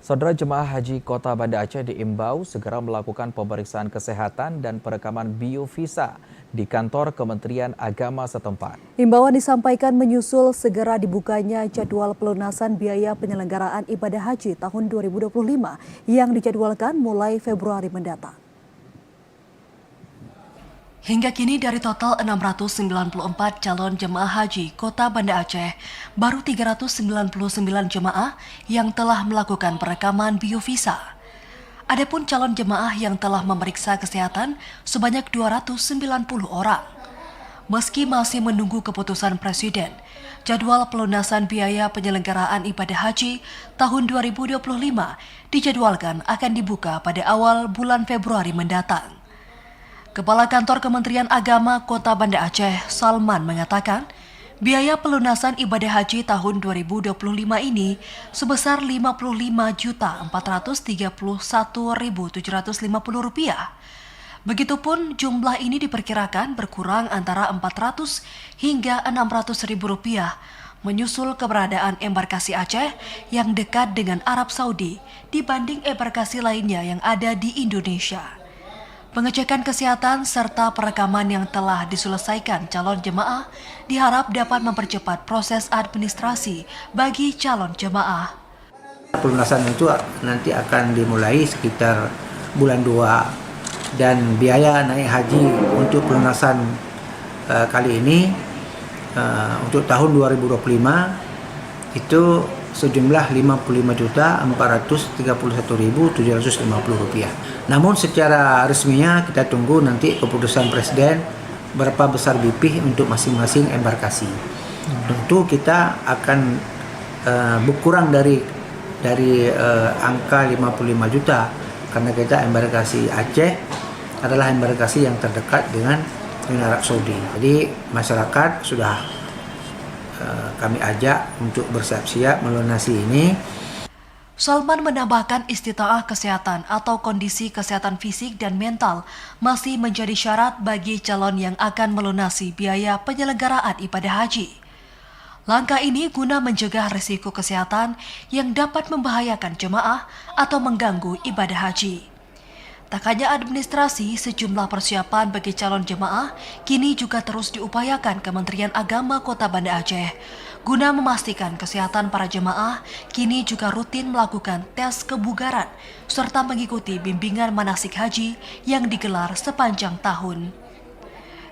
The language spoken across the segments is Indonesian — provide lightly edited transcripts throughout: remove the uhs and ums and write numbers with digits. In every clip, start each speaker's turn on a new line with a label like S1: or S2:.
S1: Saudara jemaah haji Kota Banda Aceh diimbau segera melakukan pemeriksaan kesehatan dan perekaman biovisa di kantor Kementerian Agama setempat.
S2: Himbauan disampaikan menyusul segera dibukanya jadwal pelunasan biaya penyelenggaraan ibadah haji tahun 2025 yang dijadwalkan mulai Februari mendatang.
S3: Hingga kini dari total 694 calon jemaah haji Kota Banda Aceh, baru 399 jemaah yang telah melakukan perekaman biovisa. Adapun calon jemaah yang telah memeriksa kesehatan sebanyak 290 orang. Meski masih menunggu keputusan Presiden, jadwal pelunasan biaya penyelenggaraan ibadah haji tahun 2025 dijadwalkan akan dibuka pada awal bulan Februari mendatang. Kepala Kantor Kementerian Agama Kota Banda Aceh, Salman, mengatakan biaya pelunasan ibadah haji tahun 2025 ini sebesar Rp51.750. Begitupun jumlah ini diperkirakan berkurang antara Rp400 hingga Rp600.000 menyusul keberadaan embarkasi Aceh yang dekat dengan Arab Saudi dibanding embarkasi lainnya yang ada di Indonesia. Pengecekan kesehatan serta perekaman yang telah diselesaikan calon jemaah diharap dapat mempercepat proses administrasi bagi calon jemaah.
S4: Pelunasan itu nanti akan dimulai sekitar bulan 2 dan biaya naik haji untuk pelunasan kali ini untuk tahun 2025 itu sejumlah Rp55.431.750. Namun secara resminya kita tunggu nanti keputusan Presiden berapa besar BP untuk masing-masing embarkasi. Tentu kita akan berkurang dari angka 55 juta karena kita embarkasi Aceh adalah embarkasi yang terdekat dengan Arab Saudi. Jadi masyarakat sudah kami ajak untuk bersiap-siap melunasi ini.
S3: Salman menambahkan istitaah kesehatan atau kondisi kesehatan fisik dan mental masih menjadi syarat bagi calon yang akan melunasi biaya penyelenggaraan ibadah haji. Langkah ini guna mencegah risiko kesehatan yang dapat membahayakan jemaah atau mengganggu ibadah haji. Tak hanya administrasi, sejumlah persiapan bagi calon jemaah kini juga terus diupayakan Kementerian Agama Kota Banda Aceh. Guna memastikan kesehatan para jemaah, kini juga rutin melakukan tes kebugaran serta mengikuti bimbingan manasik haji yang digelar sepanjang tahun.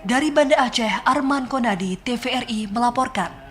S3: Dari Banda Aceh, Arman Konadi, TVRI melaporkan.